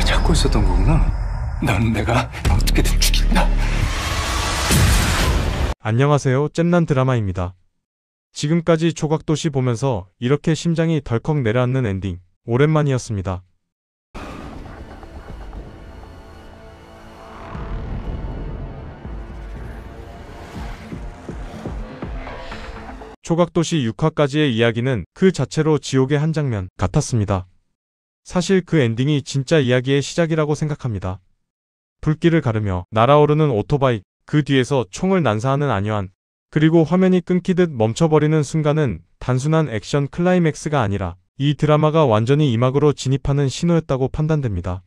날 찾고 있었던 거구나. 넌 내가 어떻게든 죽인다. 안녕하세요. 잼난 드라마입니다. 지금까지 조각도시 보면서 이렇게 심장이 덜컥 내려앉는 엔딩 오랜만이었습니다. 조각도시 6화까지의 이야기는 그 자체로 지옥의 한 장면 같았습니다. 사실 그 엔딩이 진짜 이야기의 시작이라고 생각합니다. 불길을 가르며 날아오르는 오토바이, 그 뒤에서 총을 난사하는 안요한, 그리고 화면이 끊기듯 멈춰버리는 순간은 단순한 액션 클라이맥스가 아니라 이 드라마가 완전히 이막으로 진입하는 신호였다고 판단됩니다.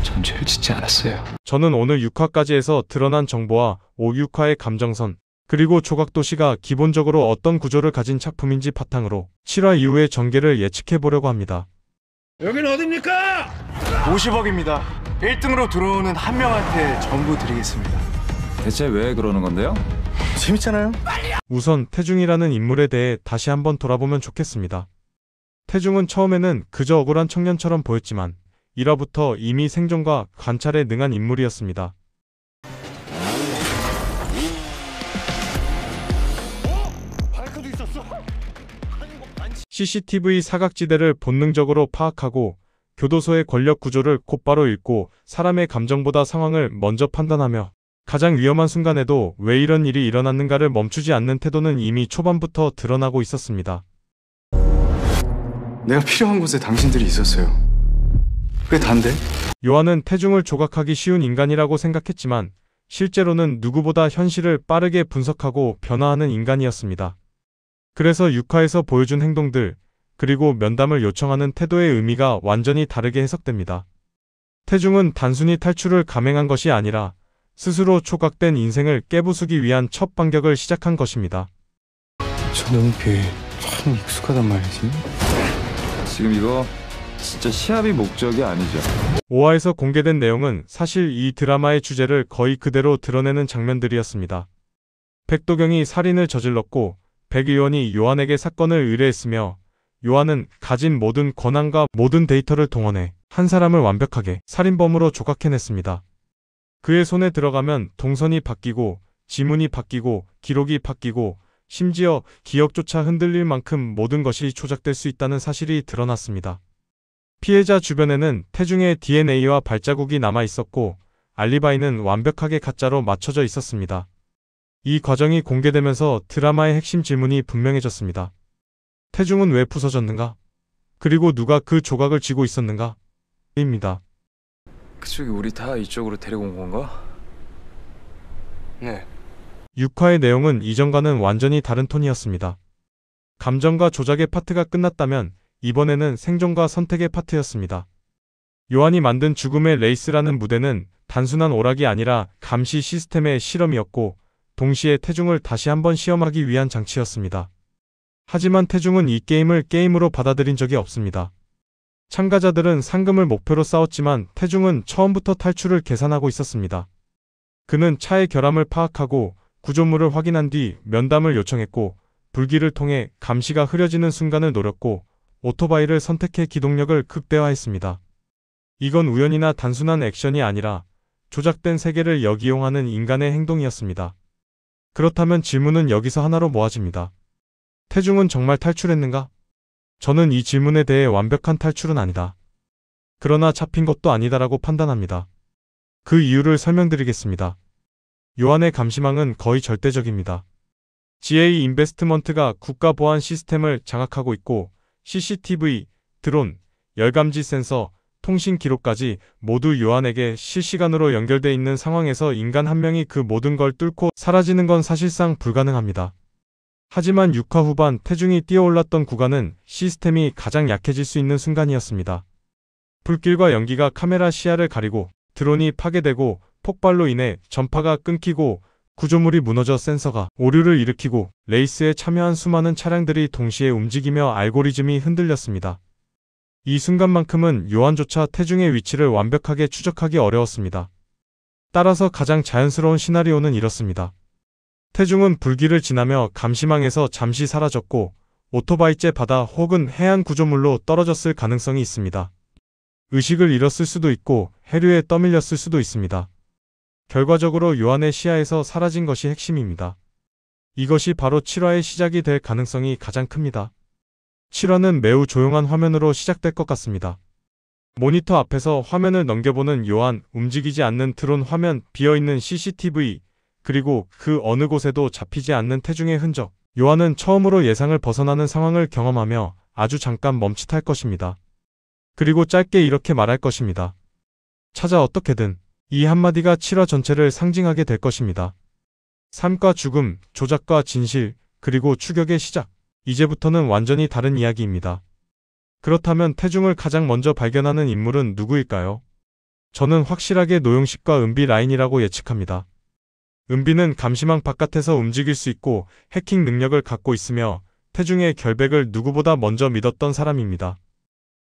전 죄를 짓지 않았어요. 저는 오늘 6화까지에서 드러난 정보와 5, 6화의 감정선, 그리고 조각도시가 기본적으로 어떤 구조를 가진 작품인지 바탕으로 7화 이후의 전개를 예측해보려고 합니다. 여긴 어딥니까? 50억입니다. 1등으로 들어오는 한 명한테 전부 드리겠습니다. 대체 왜 그러는 건데요? 재밌잖아요. 우선 태중이라는 인물에 대해 다시 한번 돌아보면 좋겠습니다. 태중은 처음에는 그저 억울한 청년처럼 보였지만 1화부터 이미 생존과 관찰에 능한 인물이었습니다. CCTV 사각지대를 본능적으로 파악하고 교도소의 권력 구조를 곧바로 읽고 사람의 감정보다 상황을 먼저 판단하며 가장 위험한 순간에도 왜 이런 일이 일어났는가를 멈추지 않는 태도는 이미 초반부터 드러나고 있었습니다. 내가 필요한 곳에 당신들이 있었어요. 왜 단데? 요한은 태중을 조각하기 쉬운 인간이라고 생각했지만 실제로는 누구보다 현실을 빠르게 분석하고 변화하는 인간이었습니다. 그래서 6화에서 보여준 행동들, 그리고 면담을 요청하는 태도의 의미가 완전히 다르게 해석됩니다. 태중은 단순히 탈출을 감행한 것이 아니라 스스로 초각된 인생을 깨부수기 위한 첫 반격을 시작한 것입니다. 저 눈빛 참 익숙하단 말이지. 지금 이거 진짜 시합이 목적이 아니죠. 5화에서 공개된 내용은 사실 이 드라마의 주제를 거의 그대로 드러내는 장면들이었습니다. 백도경이 살인을 저질렀고 백 의원이 요한에게 사건을 의뢰했으며 요한은 가진 모든 권한과 모든 데이터를 동원해 한 사람을 완벽하게 살인범으로 조각해냈습니다. 그의 손에 들어가면 동선이 바뀌고 지문이 바뀌고 기록이 바뀌고 심지어 기억조차 흔들릴 만큼 모든 것이 조작될 수 있다는 사실이 드러났습니다. 피해자 주변에는 태중의 DNA와 발자국이 남아 있었고 알리바이는 완벽하게 가짜로 맞춰져 있었습니다. 이 과정이 공개되면서 드라마의 핵심 질문이 분명해졌습니다. 태중은 왜 부서졌는가? 그리고 누가 그 조각을 쥐고 있었는가? 입니다. 그쪽이 우리 다 이쪽으로 데리고 온 건가? 네. 6화의 내용은 이전과는 완전히 다른 톤이었습니다. 감정과 조작의 파트가 끝났다면 이번에는 생존과 선택의 파트였습니다. 요한이 만든 죽음의 레이스라는 무대는 단순한 오락이 아니라 감시 시스템의 실험이었고 동시에 태중을 다시 한번 시험하기 위한 장치였습니다. 하지만 태중은 이 게임을 게임으로 받아들인 적이 없습니다. 참가자들은 상금을 목표로 싸웠지만 태중은 처음부터 탈출을 계산하고 있었습니다. 그는 차의 결함을 파악하고 구조물을 확인한 뒤 면담을 요청했고 불길을 통해 감시가 흐려지는 순간을 노렸고 오토바이를 선택해 기동력을 극대화했습니다. 이건 우연이나 단순한 액션이 아니라 조작된 세계를 역이용하는 인간의 행동이었습니다. 그렇다면 질문은 여기서 하나로 모아집니다. 태중은 정말 탈출했는가? 저는 이 질문에 대해 완벽한 탈출은 아니다. 그러나 잡힌 것도 아니다라고 판단합니다. 그 이유를 설명드리겠습니다. 요한의 감시망은 거의 절대적입니다. GA 인베스트먼트가 국가 보안 시스템을 장악하고 있고 CCTV, 드론, 열감지 센서, 통신 기록까지 모두 요한에게 실시간으로 연결돼 있는 상황에서 인간 한 명이 그 모든 걸 뚫고 사라지는 건 사실상 불가능합니다. 하지만 6화 후반 태중이 뛰어올랐던 구간은 시스템이 가장 약해질 수 있는 순간이었습니다. 불길과 연기가 카메라 시야를 가리고 드론이 파괴되고 폭발로 인해 전파가 끊기고 구조물이 무너져 센서가 오류를 일으키고 레이스에 참여한 수많은 차량들이 동시에 움직이며 알고리즘이 흔들렸습니다. 이 순간만큼은 요한조차 태중의 위치를 완벽하게 추적하기 어려웠습니다. 따라서 가장 자연스러운 시나리오는 이렇습니다. 태중은 불길을 지나며 감시망에서 잠시 사라졌고 오토바이째 바다 혹은 해안 구조물로 떨어졌을 가능성이 있습니다. 의식을 잃었을 수도 있고 해류에 떠밀렸을 수도 있습니다. 결과적으로 요한의 시야에서 사라진 것이 핵심입니다. 이것이 바로 7화의 시작이 될 가능성이 가장 큽니다. 7화는 매우 조용한 화면으로 시작될 것 같습니다. 모니터 앞에서 화면을 넘겨보는 요한, 움직이지 않는 드론 화면, 비어있는 CCTV, 그리고 그 어느 곳에도 잡히지 않는 태중의 흔적. 요한은 처음으로 예상을 벗어나는 상황을 경험하며 아주 잠깐 멈칫할 것입니다. 그리고 짧게 이렇게 말할 것입니다. 찾아 어떻게든. 이 한마디가 7화 전체를 상징하게 될 것입니다. 삶과 죽음, 조작과 진실, 그리고 추격의 시작. 이제부터는 완전히 다른 이야기입니다. 그렇다면 태중을 가장 먼저 발견하는 인물은 누구일까요? 저는 확실하게 노용식과 은비 라인이라고 예측합니다. 은비는 감시망 바깥에서 움직일 수 있고 해킹 능력을 갖고 있으며 태중의 결백을 누구보다 먼저 믿었던 사람입니다.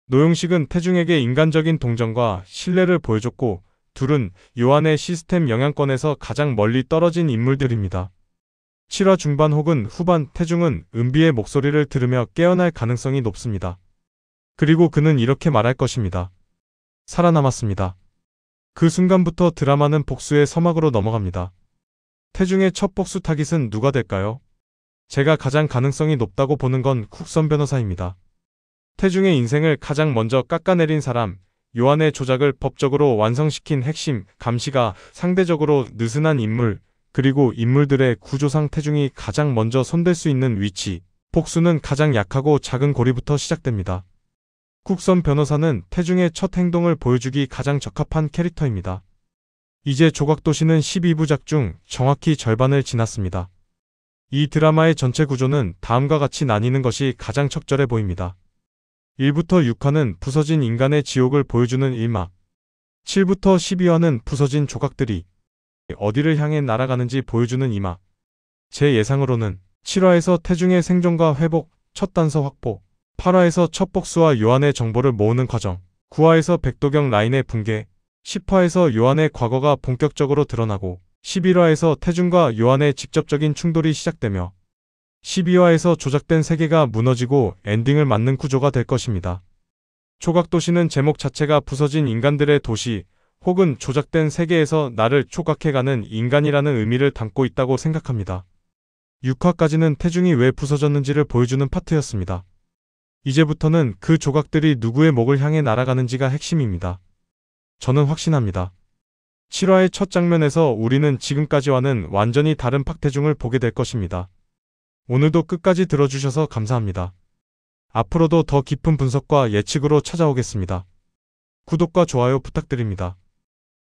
노용식은 태중에게 인간적인 동정과 신뢰를 보여줬고 둘은 요한의 시스템 영향권에서 가장 멀리 떨어진 인물들입니다. 7화 중반 혹은 후반 태중은 은비의 목소리를 들으며 깨어날 가능성이 높습니다. 그리고 그는 이렇게 말할 것입니다. 살아남았습니다. 그 순간부터 드라마는 복수의 서막으로 넘어갑니다. 태중의 첫 복수 타깃은 누가 될까요? 제가 가장 가능성이 높다고 보는 건 쿡선 변호사입니다. 태중의 인생을 가장 먼저 깎아내린 사람, 요한의 조작을 법적으로 완성시킨 핵심, 감시가 상대적으로 느슨한 인물, 그리고 인물들의 구조상 태중이 가장 먼저 손댈 수 있는 위치, 복수는 가장 약하고 작은 고리부터 시작됩니다. 쿡선 변호사는 태중의 첫 행동을 보여주기 가장 적합한 캐릭터입니다. 이제 조각도시는 12부작 중 정확히 절반을 지났습니다. 이 드라마의 전체 구조는 다음과 같이 나뉘는 것이 가장 적절해 보입니다. 1부터 6화는 부서진 인간의 지옥을 보여주는 1막, 7부터 12화는 부서진 조각들이 어디를 향해 날아가는지 보여주는 2막. 제 예상으로는 7화에서 태중의 생존과 회복, 첫 단서 확보, 8화에서 첫 복수와 요한의 정보를 모으는 과정, 9화에서 백도경 라인의 붕괴, 10화에서 요한의 과거가 본격적으로 드러나고 11화에서 태중과 요한의 직접적인 충돌이 시작되며 12화에서 조작된 세계가 무너지고 엔딩을 맞는 구조가 될 것입니다. 조각도시는 제목 자체가 부서진 인간들의 도시 혹은 조작된 세계에서 나를 초각해가는 인간이라는 의미를 담고 있다고 생각합니다. 6화까지는 태중이 왜 부서졌는지를 보여주는 파트였습니다. 이제부터는 그 조각들이 누구의 목을 향해 날아가는지가 핵심입니다. 저는 확신합니다. 7화의 첫 장면에서 우리는 지금까지와는 완전히 다른 박태중을 보게 될 것입니다. 오늘도 끝까지 들어주셔서 감사합니다. 앞으로도 더 깊은 분석과 예측으로 찾아오겠습니다. 구독과 좋아요 부탁드립니다.